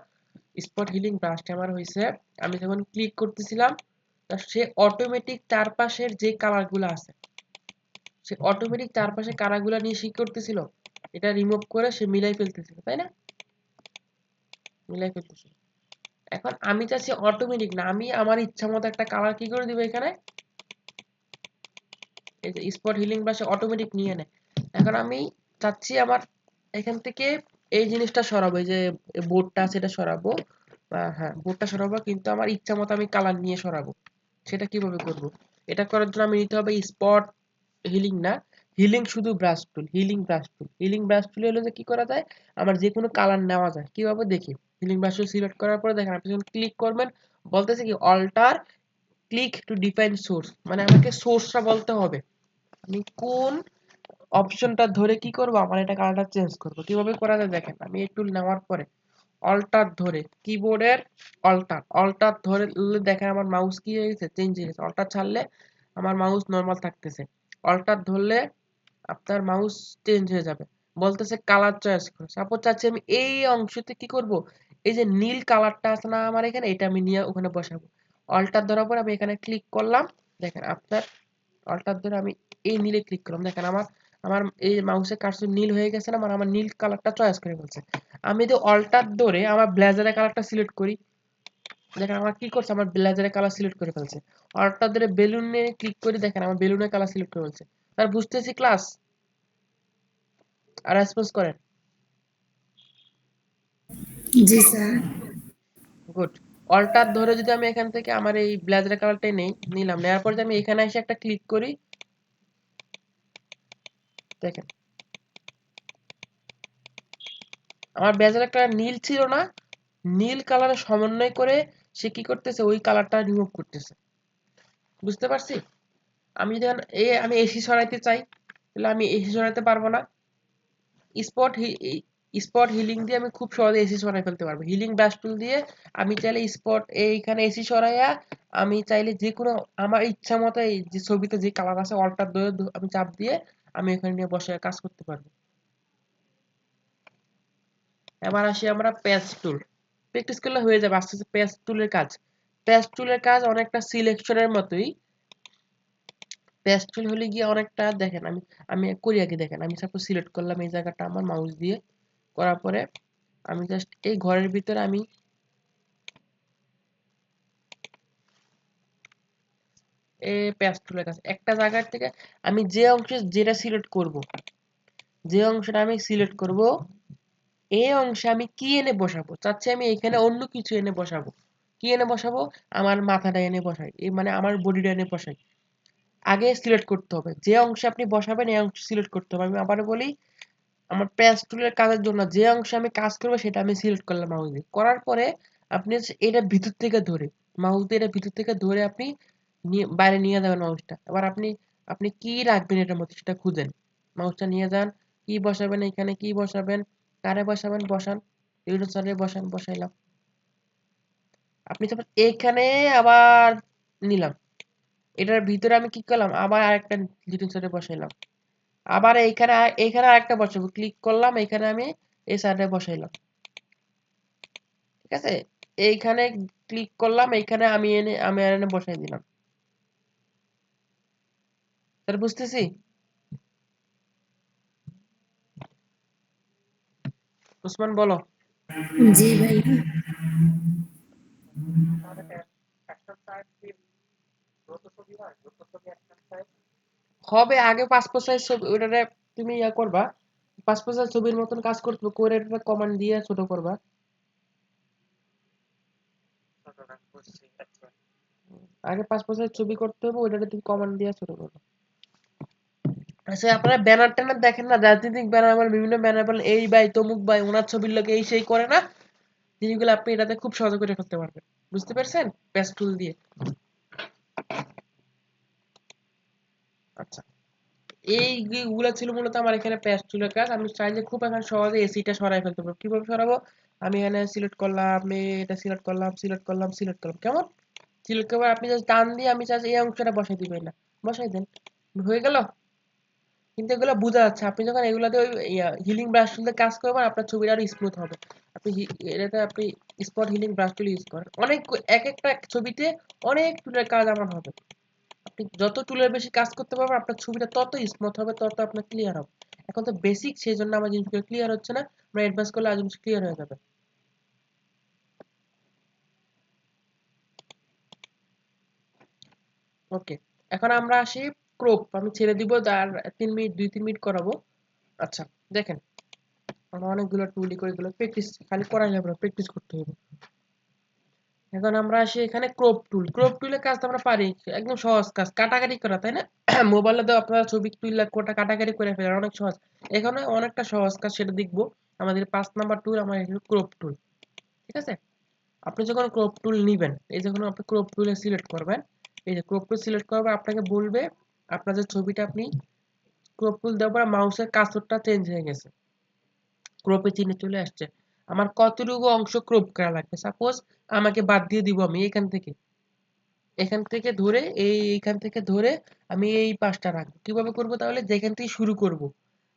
স্পট হিলিং ব্রাশটা আমার হয়েছে আমি যখন ক্লিক করতেছিলাম সে অটোমেটিক চারপাশের যে কালারগুলো আছে সে অটোমেটিক চারপাশে কালারগুলো নিয়ে কি করতেছিল, এটা রিমুভ করে সে মিলাই ফেলতেছিল, তাই না? মিলাই ফেলতেছিল। এখন আমি চাচ্ছি অটোমেটিক না, আমি আমার ইচ্ছা মতো একটা কালার কি করে দিব এখানে, এই যে স্পট হিলিং ব্রাশে অটোমেটিক নিয়ে নেয়। এখন আমি চাচ্ছি আমার এখান থেকে এই জিনিসটা সরাবো, এই যে বোর্ডটা আছে এটা সরাবো, হ্যাঁ বোর্ডটা সরাবো, কিন্তু আমার ইচ্ছা মতো আমি কালার নিয়ে সরাবো। সেটা কিভাবে করব? এটা করার জন্য আমি নিতে হবে স্পট হিলিং না, হিলিং শুধু ব্রাশ টুল, হিলিং ব্রাশ টুল। হিলিং ব্রাশ টুল হলো যে কি করা যায়, আমার যে কোনো কালার নেওয়া যায়। কিভাবে দেখি, হিলিং ব্রাশ টুল সিলেক্ট করার পরে দেখেন আপনি যখন ক্লিক করবেন বলতেছে কি alter click to define source, মানে আমাকে সোর্সটা বলতে হবে আমি কোন অপশনটা ধরে কি করব, আমার এটা কালারটা চেঞ্জ করব। কিভাবে করা যায় দেখেন, আমি এই টুল নেওয়ার পরে অল্টার ধরে কিবোর্ডের অল্টার অল্টার ধরে দেখেন আমার মাউস কি হয়ে গেছে, চেঞ্জ হয়ে গেছে। অল্টার ছাড়লে আমার মাউস নরমাল থাকতেছে, অল্টার ধরলে আপনার মাউস চেঞ্জ হয়ে যাবে। বলতেছে কালার চয়েস করো, সাপোজ চাচ্ছি আমি এই অংশতে কি করব, এই যে নীল কালারটা আছে না আমার এখানে, এটা আমি নিয়ে ওখানে বসাবো। অল্টার ধরার পর আমি এখানে ক্লিক করলাম, দেখেন আপনার অল্টার ধরে আমি এই নীলে ক্লিক করলাম, দেখেন আমার আমার এই মাউসের কার্সর নীল হয়ে গেছে না, মানে আমার নীল কালারটা চয়েস করে ফেলছে। আমি যদি অল্টার ধরে আমার ব্লেজারের কালারটা সিলেক্ট করি, দেখেন আমার কি করছে, আমার ব্লেজারের কালার সিলেক্ট করে ফেলছে। অল্টার ধরে বেলুনে ক্লিক করি, দেখেন আমার বেলুনের কালার সিলেক্ট করে ফেলছে। তার বুঝতেছি ক্লাস, আর রেসপন্স করেন।
জি স্যার।
গুড। অল্টার ধরে যদি আমি এখান থেকে আমার এই ব্লেজারের কালারটাই নিলাম, নেওয়ার পর যদি আমি এখানে এসে একটা ক্লিক করি, দেখেন আমার ব্লেজারের কালার নীল ছিল না, নীল কালারের সমন্বয় করে সে কি করতেছে, ওই কালারটা রিমুভ করতেছে। বুঝতে পারছি? আমি যদি আমি এসি সরাইতে চাই তাহলে আমি এসি সরাইতে পারবো না। স্পট স্পট হিলিং দিয়ে আমি খুব সহজে এসি সরাই ফেলতে পারবো। হিলিং ব্রাশ টুল দিয়ে আমি চাইলে স্পট এইখানে এসি সরাইয়া আমি চাইলে যে কোনো আমার ইচ্ছা মতো এই যে ছবিতে যে কালার আছে অল্টার ধরে আমি চাপ দিয়ে আমি এখানে নিয়ে বসে কাজ করতে পারবো। এবার আসি আমরা প্যাচ টুল। প্র্যাকটিস করলে হয়ে যাবে আস্তে আস্তে প্যাচ টুলের কাজ। প্যাচ টুলের কাজ অনেকটা সিলেকশনের মতোই। প্যাচ টুল হলে গিয়ে অনেকটা দেখেন আমি আমি করি আগে, দেখেন আমি সাপোজ সিলেক্ট করলাম এই জায়গাটা আমার মাউস দিয়ে, করার পরে আমি জাস্ট এই ঘরের ভিতরে আমি এই প্যাচ টুলের কাছে একটা জায়গার থেকে আমি যে অংশে যেটা সিলেক্ট করব, যে অংশটা আমি সিলেক্ট করব এই অংশে আমি কি এনে বসাবো চাচ্ছি, আমি এখানে অন্য কিছু এনে বসাবো। কি এনে বসাবো, আমার মাথাটা এনে বসাই, এই মানে আমার বডিটা এনে বসাই। আগে সিলেক্ট করতে হবে যে অংশে আপনি বসাবেন এই অংশ সিলেক্ট করতে হবে। আমি আবার বলি, আমার প্যাচ টুলের কাজের জন্য যে অংশে আমি কাজ করবো সেটা আমি সিলেক্ট করলাম মাউস দিয়ে। করার পরে আপনি হচ্ছে এটা ভিতর থেকে ধরে মাউস দিয়ে এটা ভিতর থেকে ধরে আপনি বাইরে নিয়ে যাবেন মাউসটা। এবার আপনি আপনি কি রাখবেন এটার মধ্যে সেটা খুঁজেন। মাউসটা নিয়ে যান, কি বসাবেন এখানে, কি বসাবেন, কারে বসাবেন বসান, ইউরেসারে বসান, বসাইলাম। আপনি তারপর এখানে আবার নিলাম, এটার ভিতরে আমি কি করলাম আবার আরেকটা ইউরেসারে বসাইলাম। আবার এইখানে এইখানে আরেকটা বসাবো, ক্লিক করলাম, এখানে আমি এই সাইডে বসাইলাম। ঠিক আছে, এইখানে ক্লিক করলাম, এইখানে আমি এনে বসাই দিলাম। তাহলে বুঝতেছি? উসমান বলো।
জি ভাইয়া।
হবে আগে পাসপোর্ট সাইজ ছবি ওটারে তুমি ইয়া করবা, পাসপোর্ট সাইজ ছবির মতন কাজ করতে করে এটা কমান্ড দিয়ে ছোট করবা। আগে পাসপোর্ট সাইজ ছবি করতে হবে, ওইটাতে তুমি কমান্ড দিয়ে ছোট করবা। আচ্ছা, আপনারা ব্যানার ট্যানার দেখেন না, রাজনৈতিক ব্যানার বলেন, বিভিন্ন ব্যানার বলেন, এই ভাই তমুক ভাই ওনার ছবির লোক এই সেই করে না, জিনিসগুলো আপনি এটাতে খুব সহজে করে ফেলতে পারবেন। বুঝতে পারছেন? পেস্ট টুল দিয়ে। আচ্ছা, এইগুলা ছিল মূলত আমার এখানে পেস্ট টুলের কাজ। আমি চাইলে খুব এখন সহজে এসিটা সরাই ফেলতে পারবো। কিভাবে সরাবো? আমি এখানে সিলেক্ট করলাম, আমি এটা সিলেক্ট করলাম, সিলেক্ট করলাম, সিলেক্ট করলাম, কেমন সিলেক্ট করবো, আপনি জাস্ট টান দিয়ে আমি চাই এই অংশটা বসাই দিবেন না, বসাই দেন, হয়ে গেল। কিন্তু এগুলো বোঝা যাচ্ছে, আপনি যখন এগুলাতে ওই হিলিং ব্রাশ টুল দিয়ে কাজ করবেন আপনার ছবিটা আরো স্মুথ হবে। আপনি এটাতে আপনি স্পট হিলিং ব্রাশ টুল ইউজ করেন, অনেক এক একটা ছবিতে অনেক টুলের কাজ আমার হবে। আপনি যত টুলের বেশি কাজ করতে পারবেন আপনার ছবিটা তত স্মুথ হবে, তত আপনার ক্লিয়ার হবে। এখন তো বেসিক, সেই জন্য আমার জিনিসগুলো ক্লিয়ার হচ্ছে না, আমরা অ্যাডভান্স করলে আর জিনিস ক্লিয়ার হয়ে যাবে। ওকে, এখন আমরা আসি ক্রপ। আমি ছেড়ে দিব, আর 3 মিনিট 2-3 মিনিট করাবো। আচ্ছা, দেখেন আমরা অনেকগুলো টুলই করে, এগুলো প্র্যাকটিস খালি করা যাবে না, প্র্যাকটিস করতে হবে। এখন আমরা আসি এখানে ক্রপ টুল। ক্রপ টুলের কাজ তো আমরা পারি, একদম সহজ কাজ, কাটাকাটি করা, তাই না? মোবাইলে তো আপনারা ছবি তুললে কোটা কাটাকাটি করে ফেলেন, অনেক সহজ। এখানে অনেকটা সহজ কাজ, সেটা দেখবো। আমাদের 5 নাম্বার টুল আমার এখানে ক্রপ টুল। ঠিক আছে, আপনি যখন ক্রপ টুল নিবেন, এই যখন আপনি ক্রপ টুলে সিলেক্ট করবেন, এই যে ক্রপ টুল সিলেক্ট করবে, আপনাকে বলবে আপনার যে ছবিটা আপনি ক্রপ টুল দেওয়ার পর মাউসের কার্সরটা চেঞ্জ হয়ে গেছে, ক্রপে চিহ্ন চলে আসছে। আমার কতটুকু অংশ ক্রপ করা লাগবে, সাপোজ আমাকে বাদ দিয়ে দিব, আমি এখান থেকে ধরে এইখান থেকে ধরে আমি এই পাশটা রাখবো। কিভাবে করব তাহলে? যেখান থেকে শুরু করব,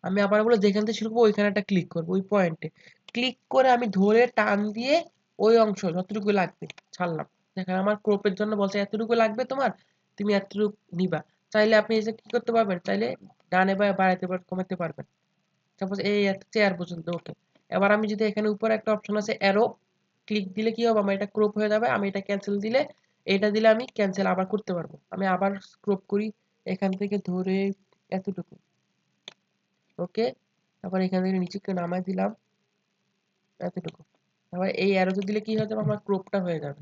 আমি আবার বলে যেখান থেকে শুরু করবো ওইখানে একটা ক্লিক করবো, ওই পয়েন্টে ক্লিক করে আমি ধরে টান দিয়ে ওই অংশ যতটুকু লাগবে ছাড়লাম। দেখেন আমার ক্রপের জন্য বলছে এতটুকু লাগবে তোমার, তুমি এতটুকু নিবা। চাইলে আপনি এই যে কি করতে পারবেন, চাইলে ডানে বা বাড়াইতে কমাতে পারবেন। সাপোজ এই একটা চেয়ার পর্যন্ত, ওকে। এবার আমি যদি এখানে উপরে একটা অপশন আছে অ্যারো, ক্লিক দিলে কি হবে, আমার এটা ক্রপ হয়ে যাবে। আমি এটা ক্যান্সেল দিলে, এটা দিলে আমি ক্যান্সেল আবার করতে পারবো। আমি আবার ক্রপ করি এখান থেকে ধরে এতটুকু, ওকে। তারপর এখান থেকে নিচে নামাই দিলাম এতটুকু। তারপর এই অ্যারোতে দিলে কি হয়ে যাবে, আমার ক্রপটা হয়ে যাবে।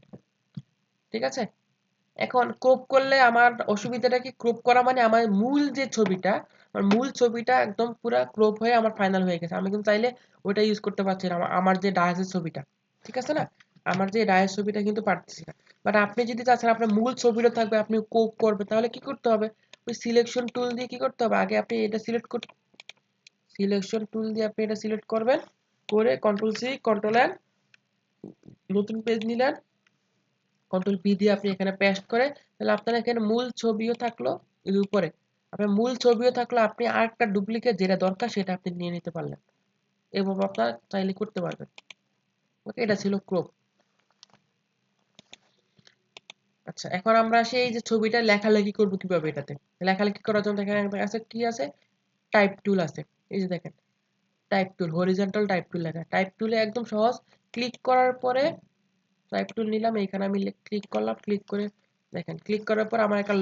ঠিক আছে, এখন ক্রপ করলে আমার অসুবিধাটা কি, ক্রপ করা মানে আমার মূল ছবিটা একদম পুরো ক্রপ হয়ে আমার ফাইনাল হয়ে গেছে। আমি কিন্তু চাইলে ওইটা ইউজ করতে পারছি না, আমার যে ডায়াসের ছবিটা, ঠিক আছে না, আমার যে ডায়াস ছবিটা কিন্তু পারতেছি না। বাট আপনি যদি চাচ্ছেন আপনার মূল ছবিটা থাকবে, আপনি ক্রপ করবে, তাহলে কি করতে হবে, ওই সিলেকশন টুল দিয়ে কি করতে হবে, আগে আপনি এটা সিলেকশন টুল দিয়ে আপনি এটা সিলেক্ট করবেন, করে কন্ট্রোল-C কন্ট্রোল-N, নতুন পেজ নিলেন, কন্ট্রোল-V দিয়ে আপনি এখানে পেস্ট করে, তাহলে আপনার এখানে মূল ছবিও থাকলো এর উপরে। আপনার মূল ছবিও থাকলো, আপনি আরেকটা ডুপ্লিকেট যেটা দরকার সেটা আপনি নিয়ে নিতে পারলেন। এভাবে আপনার চাইলে করতে পারবেন। ওকে, এটা ছিল ক্রপ। আচ্ছা, এখন আমরা সেই যে ছবিটা লেখালেখি করবো কিভাবে, এটাতে লেখালেখি করার জন্য এখানে আছে কি আছে, টাইপ টুল আছে। এই যে দেখেন টাইপ টুল, হরিজন্টাল টাইপ টুল লেখা, টাইপ টুলে একদম সহজ। ক্লিক করার পরে টাইপ টুল নিলাম, এখানে আমি ক্লিক করলাম, ক্লিক করে দেখেন, ক্লিক করার পর আমার একটা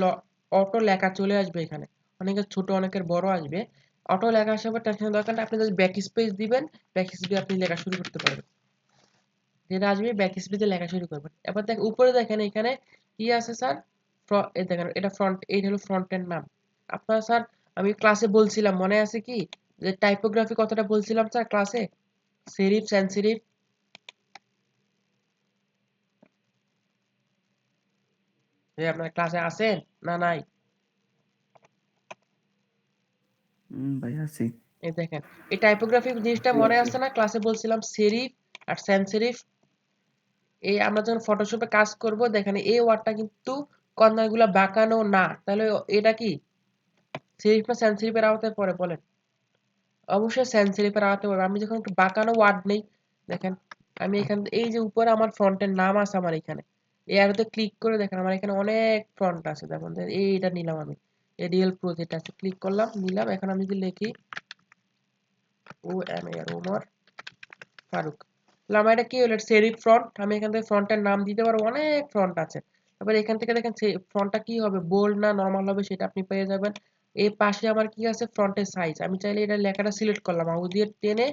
অটো লেখা চলে আসবে এখানে, অনেকের ছোট অনেকের বড় আসবে। অটো লেখা আসার পর টেনশন দরকার না, আপনি যদি ব্যাক স্পেস দিবেন, ব্যাক স্পেসে আপনি লেখা শুরু করতে পারবেন, যেটা আসবে ব্যাক স্পেসে লেখা শুরু করবেন। এবার দেখেন উপরে দেখেন এখানে কি আছে স্যার, এই দেখেন এটা ফ্রন্ট, এই হলো ফ্রন্টের নাম। আপনারা স্যার আমি ক্লাসে বলছিলাম মনে আছে কি, যে টাইপোগ্রাফি কথাটা বলছিলাম স্যার ক্লাসে, সেরিফ সেন্স সেরিফ, আপনার ক্লাসে আছেন না নাই?
ভাই আছি।
এই দেখেন, এই টাইপোগ্রাফি জিনিসটা মনে আছে না? ক্লাসে বলছিলাম সেরিফ আর সেন্স সেরিফ। এই আমরা যখন ফটোশপে কাজ করব, দেখেন এই ওয়ার্ডটা কিন্তু কর্নারগুলো বাঁকানো না, তাহলে এটা কি সেরিফ না সেন্স সেরিফের আওতায় পড়ে বলেন? অবশ্যই সেন্স সেরিফের আওতায় পড়বে। আমি যখন একটু বাঁকানো ওয়ার্ড নেই, দেখেন আমি এখান এই যে উপরে আমার ফন্টের নাম আছে আমার এখানে, এই অ্যারোতে ক্লিক করে দেখেন আমার এখানে অনেক ফন্ট আছে। যেমন এইটা নিলাম আমি, এডিএল প্রো যেটা আছে, ক্লিক করলাম, নিলাম। এখন আমি যদি লিখি ও এম এ ওমর ফারুক, তাহলে আমার এটা কি হলো? Serif font. আমি এখান থেকে ফন্টের নাম দিতে পারবো, অনেক ফন্ট আছে। তারপরে এখান থেকে দেখেন ফন্টটা কি হবে, বোল্ড না নরমাল হবে সেটা আপনি পেয়ে যাবেন। এই পাশে আমার কি আছে, ফন্টের সাইজ। আমি চাইলে এটা লেখাটা সিলেক্ট করলাম, মাউস দিয়ে টেনে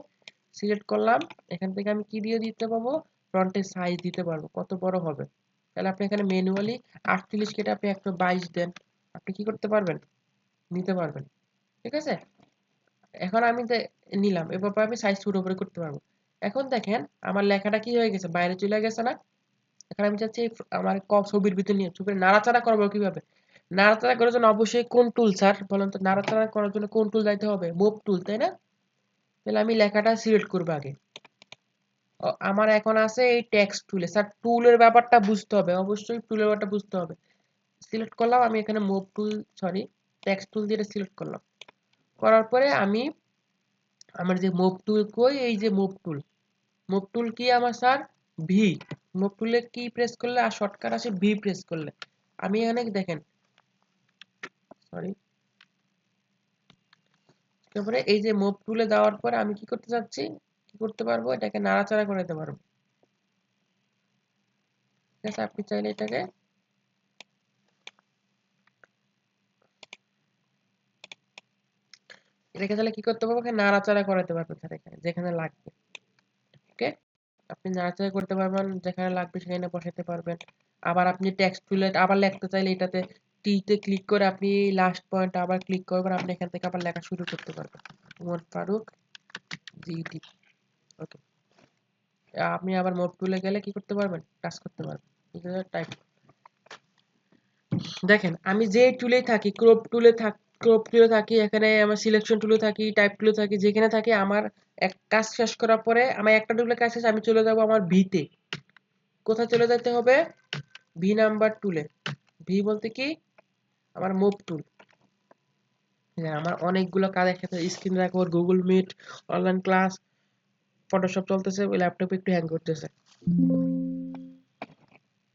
সিলেক্ট করলাম। এখান থেকে আমি কি দিয়ে দিতে পারবো, ফন্টের সাইজ দিতে পারবো, কত বড় হবে। তাহলে আপনি এখানে ম্যানুয়ালি 48 কেটে আপনি 122 দেন, আপনি কি করতে পারবেন, নিতে পারবেন। ঠিক আছে, এখন আমি নিলাম, এবার আমি সাইজ ছোট করে করতে পারবো। এখন দেখেন আমার লেখাটা কি হয়ে গেছে, বাইরে চলে গেছে না? এখন আমি চাচ্ছি আমার ছবির ভিতরে নিয়ে ছবির নাড়াচাড়া করবো কিভাবে? নাড়াচাড়া করার জন্য অবশ্যই কোন টুল স্যার বলেন তো? নাড়াচাড়া করার জন্য কোন টুল যাইতে হবে? মুভ টুল, তাই না? তাহলে আমি লেখাটা সিলেক্ট করবো আগে। আমার এখন আছে এই টেক্সট টুলে। স্যার টুলের ব্যাপারটা বুঝতে হবে, অবশ্যই টুলের ব্যাপারটা বুঝতে হবে। সিলেক্ট করলাম আমি এখানে move tool, sorry text tool দিয়ে সিলেক্ট করলাম। করার পরে আমি আমার যে মুভ টুল কই, এই যে মুভ টুল। মুভ টুল কি আমার স্যার? ভি। মুভ টুলে কি প্রেস করলে আর শর্টকাট আসে? ভি প্রেস করলে। আমি এখানে দেখেন, সরি, তারপরে এই যে মুভ টুলে দেওয়ার পরে আমি কি করতে যাচ্ছি, কি করতে পারবো, এটাকে নাড়াচাড়া করে দিতে পারবো। ঠিক আছে, আপনি চাইলে এটাকে তাহলে কি করতে পারবো, নাড়াচাড়া করাতে পারবো স্যার এখানে যেখানে লাগবে। ওকে, আপনি নাড়াচাড়া করতে পারবেন, যেখানে লাগবে সেখানে বসাতে পারবেন। আবার আপনি টেক্সট টুলে আবার লিখতে চাইলে এটাতে টি তে ক্লিক করে আপনি লাস্ট পয়েন্ট আবার ক্লিক করবেন, আপনি এখান থেকে আবার লেখা শুরু করতে পারবেন। ওমর ফারুক জিটি। ওকে, আপনি আবার মুভ টুলে গেলে কি করতে পারবেন, টাচ করতে পারবেন। টাইপ, দেখেন আমি যে টুলেই থাকি, ক্রপ টুলে থাকি, এখানে আমার সিলেকশন টুলে থাকি, টাইপ টুলে থাকি, যেখানে থাকি আমার এক কাজ শেষ করার পরে আমার একটা টুলে কাজ শেষ, আমি চলে যাব আমার ভিতে। কোথায় চলে যেতে হবে? ভি নাম্বার টুলে। ভি বলতে কি, আমার মুভ টুল। আমার অনেকগুলো কাজ একসাথে, screen record, Google Meet, online class, Photoshop চলতেছে, ওই ল্যাপটপে একটু হ্যাং করতেছে,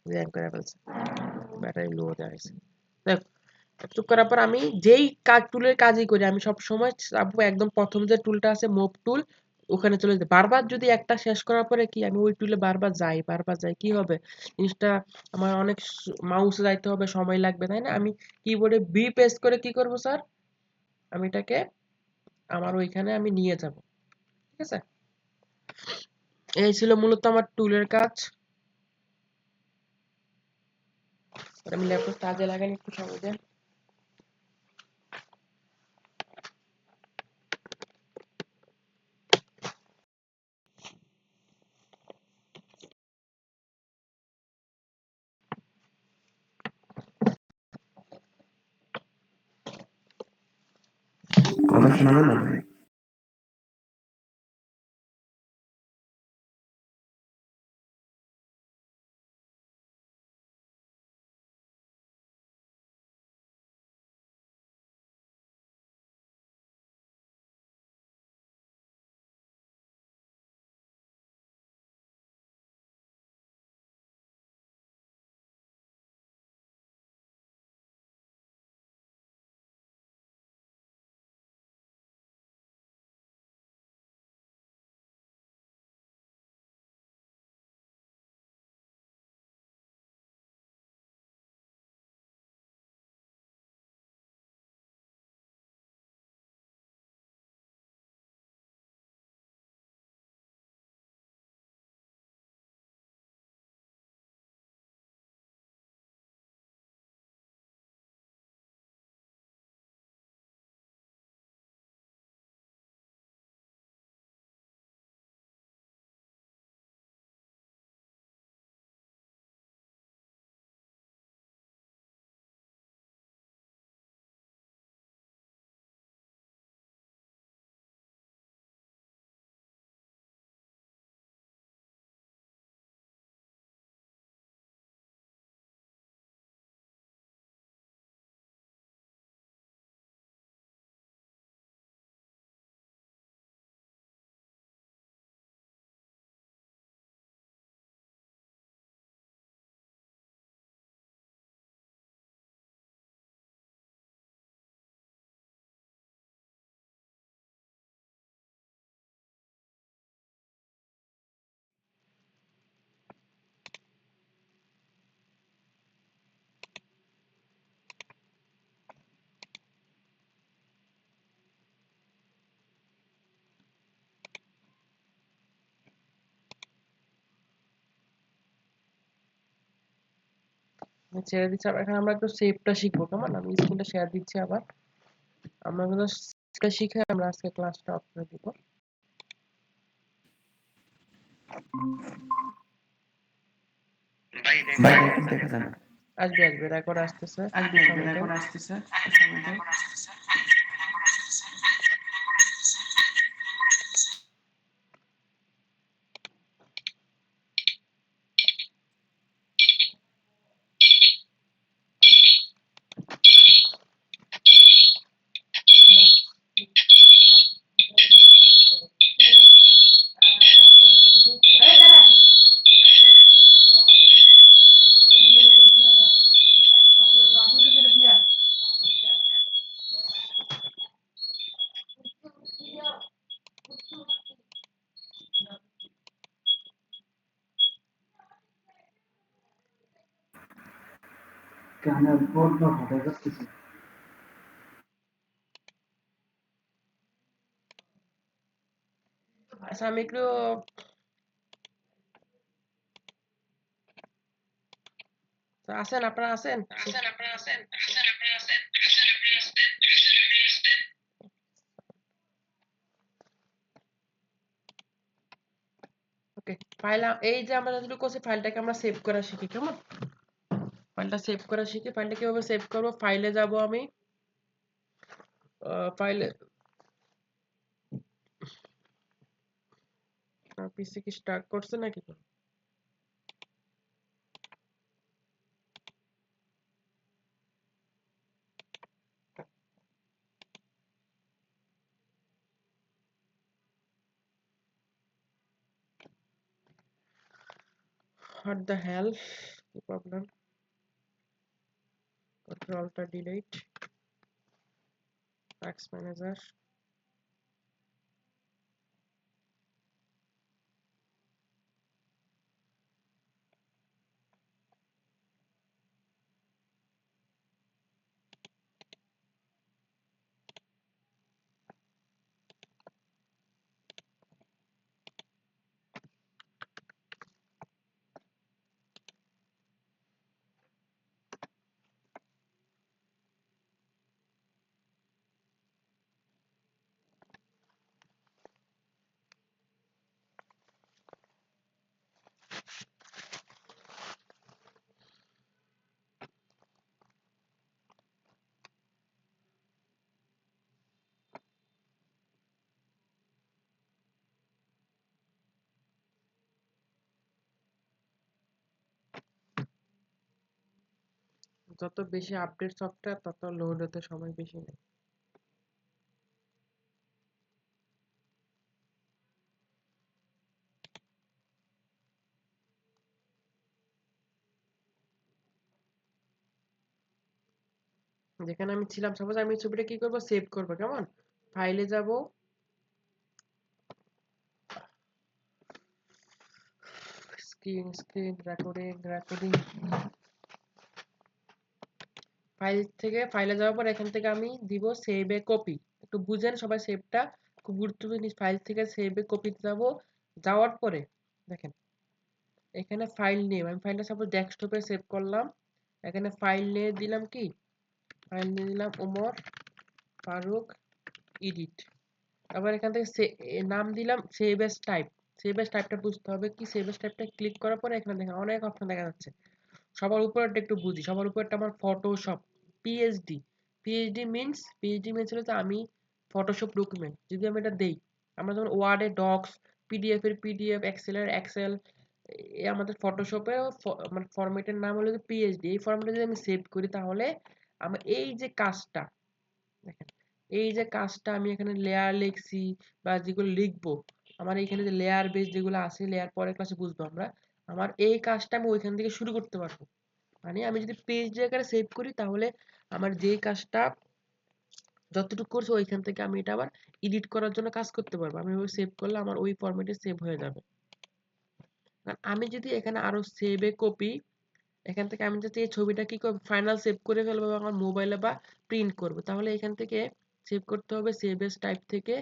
হ্যাং করে ফেলছে, ব্যাটারি লো যাচ্ছে। দেখ, চুপ করার পর আমি যেই কাজ টুলের কাজই করি, আমি সব সময় চাপবো একদম প্রথম যে টুলটা আছে মুভ টুল, ওখানে চলে যেতে। বারবার যদি একটা শেষ করার পরে কি আমি ওই টুলে বারবার যাই, কি হবে জিনিসটা, আমার অনেক মাউসে যাইতে হবে, সময় লাগবে, তাই না? আমি কিবোর্ডে বি প্রেস করে কি করব স্যার, আমি এটাকে আমার ওইখানে আমি নিয়ে যাব। ঠিক আছে, এই ছিল মূলত আমার টুলের কাজ। আমি ল্যাপটপ কাজে লাগাই, একটু সময় দেন।
কথা শোনা যায় না ভাই?
আমি ছেড়ে দিচ্ছি। এখন আমরা একটু সেভটা শিখবো। কেমন? আমি স্ক্রিনটা শেয়ার দিচ্ছি আবার। আমরা কিন্তু সেভটা শিখে আমরা আজকে ক্লাসটা অফ করে দিব।
ভাই রেকর্ড দেখা যায় না।
আসবে রেকর্ড আসতেছে। আচ্ছা আমি একটু আছেন, আপনারা আছেন? ওকে, ফাইল এই যে আমরা যতটুকু করছি ফাইলটাকে আমরা সেভ করা শিখি। কেমন? ফাইলটা সেভ করা শিখি। ফাইলটা কিভাবে সেভ করব? ফাইলে যাব আমি। ফাইলে পিসি কি স্টার্ট করছে নাকি? What the hell? কি প্রবলেম? কন্ট্রোলটা ডিলিট। Tax manager. যত বেশি আপডেট সফটওয়্যার তত লোড হতে সময় বেশি নেয়। যেখানে আমি ছিলাম, সাপোজ আমি ছবিটা কি করব? সেভ করব। কেমন? ফাইলে যাব, স্ক্রিন রেকর্ডিং। ফাইল থেকে ফাইলে যাওয়ার পর এখান থেকে আমি দিব সেভ এ কপি। একটু বুঝেন সবাই সেভটা, খুব গুরুত্বপূর্ণ জিনিস। ফাইল থেকে সেভ এ কপিতে যাব। যাওয়ার পরে দেখেন এখানে ফাইল নেম, আমি ফাইলটা সাপোজ ডেস্কটপে সেভ করলাম। এখানে ফাইল নিয়ে দিলাম কি? ফাইল নিয়ে দিলাম ওমর ফারুক এডিট। আবার এখান থেকে নাম দিলাম save as type. Save as টাইপটা বুঝতে হবে কি? সেভ এস টাইপটা ক্লিক করার পরে এখানে দেখেন অনেক অপশন দেখা যাচ্ছে। সবার উপরেরটা একটু বুঝি। সবার উপরেরটা আমার ফটোশপ পিএইচডি। পিএইচডি মিন্স হলো যে আমি ফটোশপ ডকুমেন্ট যদি আমি এটা দেই, আমরা যেমন ওয়ার্ডে ডক্স, পিডিএফ এর পিডিএফ, এক্সেল এর এক্সেল, আমাদের ফটোশপে মানে ফরম্যাটের নাম হলো যে পিএইচডি। এই ফরম্যাটে যদি আমি সেভ করি তাহলে আমার এই যে কাজটা দেখেন, এই যে কাজটা আমি এখানে লেয়ার লিখছি বা যেগুলো লিখবো, আমার এইখানে যে লেয়ার বেস যেগুলো আছে, লেয়ার পরের ক্লাসে বুঝবো আমরা, আমার এই কাজটা আমি ওইখান থেকে শুরু করতে পারবো। মানে আমি যদি পেজ আকারে সেভ করি তাহলে আমার যে কাজটা যতটুকু করছে ওইখান থেকে আমি এটা আবার এডিট করার জন্য কাজ করতে পারবো। আমি ওই সেভ করলে আমার ওই ফরম্যাটে সেভ হয়ে যাবে। আর আমি যদি এখানে আরো সেভ এ কপি, এখান থেকে আমি যদি এই ছবিটা কি করব? ফাইনাল সেভ করে ফেলবো আমার মোবাইলে বা প্রিন্ট করব, তাহলে এখান থেকে সেভ করতে হবে সেভ এস টাইপ থেকে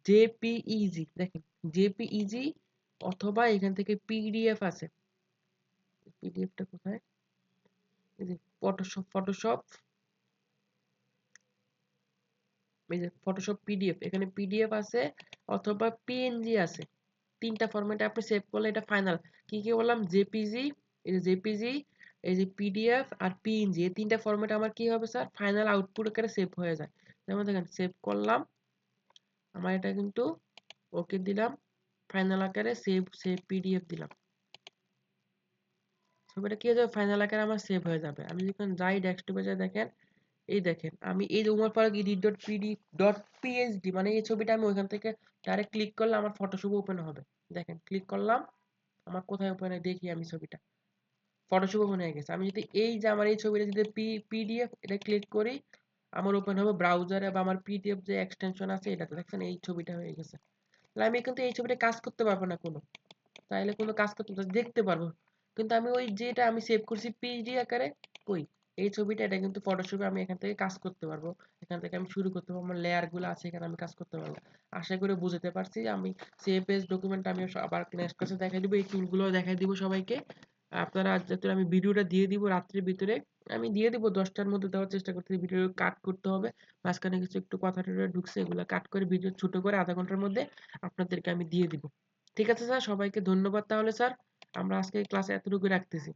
জেপিইজি। দেখেন জেপিইজি, অথবা এখান থেকে পিডিএফ আছে। পিডিএফটা কোথায়? এই যে ফটোশপ এই যে ফটোশপ পিডিএফ, এখানে পিডিএফ আছে অথবা পিএনজি আছে। তিনটা ফরম্যাটে আপনি সেভ করলে এটা ফাইনাল। কি কি বললাম? জেপিজি, এই যে জেপিজি, এই যে পিডিএফ আর পিএনজি, এই তিনটা ফরম্যাটে আমার কি হবে স্যার? ফাইনাল আউটপুট আকারে সেভ হয়ে যায়। যেমন দেখেন সেভ করলাম, আমার এটা কিন্তু ওকে দিলাম, ফাইনাল আকারে সেভ পিডিএফ দিলাম। ছবিটা কি হয়ে যাবে? ফাইনাল আকারে আমার সেভ হয়ে যাবে। আমি যখন যাই ডেস্কটপে যাই দেখেন, এই দেখেন আমি এই যে Umar Faruk edit dot PhD মানে এই ছবিটা আমি ওইখান থেকে ডাইরেক্ট ক্লিক করলে আমার ফটোশপ ওপেন হবে। দেখেন ক্লিক করলাম, আমার কোথায় ওপেন হয় দেখি আমি ছবিটা, ফটোশপ ওপেন হয়ে গেছে। আমি যদি এই যে আমার এই ছবিটা যদি পিডিএফ এটা ক্লিক করি, আমার ওপেন হবে ব্রাউজারে বা আমার পিডিএফ যে এক্সটেনশন আছে এটাতে, দেখছেন এই ছবিটা হয়ে গেছে। তাহলে আমি কিন্তু এই ছবিটা কাজ করতে পারবো না কোনো, তাইলে কোনো কাজ করতে দেখতে পারবো, কিন্তু আমি ওই যেটা আমি সেভ করছি পিএইচডি আকারে, কই এই ছবিটা, এটা কিন্তু ফটোশপে আমি এখান থেকে কাজ করতে পারবো। এখান থেকে আমি শুরু করতে পারবো, আমার লেয়ার গুলো আছে এখানে আমি কাজ করতে পারবো। আশা করে বুঝতে পারছি। আমি সেভ এজ ডকুমেন্ট আমি আবার নেক্সট ক্লাসে দেখাই দিব, এই টুলগুলো দেখাই দিব সবাইকে। আপনারা যাতে, আমি ভিডিওটা দিয়ে দিব রাত্রির ভিতরে, আমি দিয়ে দিব 10টার মধ্যে দেওয়ার চেষ্টা করতে, ভিডিও কাট করতে হবে, মাঝখানে কিছু একটু কথা ঢুকছে এগুলো কাট করে ভিডিও ছোট করে আধা ঘন্টার মধ্যে আপনাদেরকে আমি দিয়ে দিব। ঠিক আছে স্যার, সবাইকে ধন্যবাদ। তাহলে স্যার আমরা আজকে ক্লাসে এতটুকু রাখতেছি।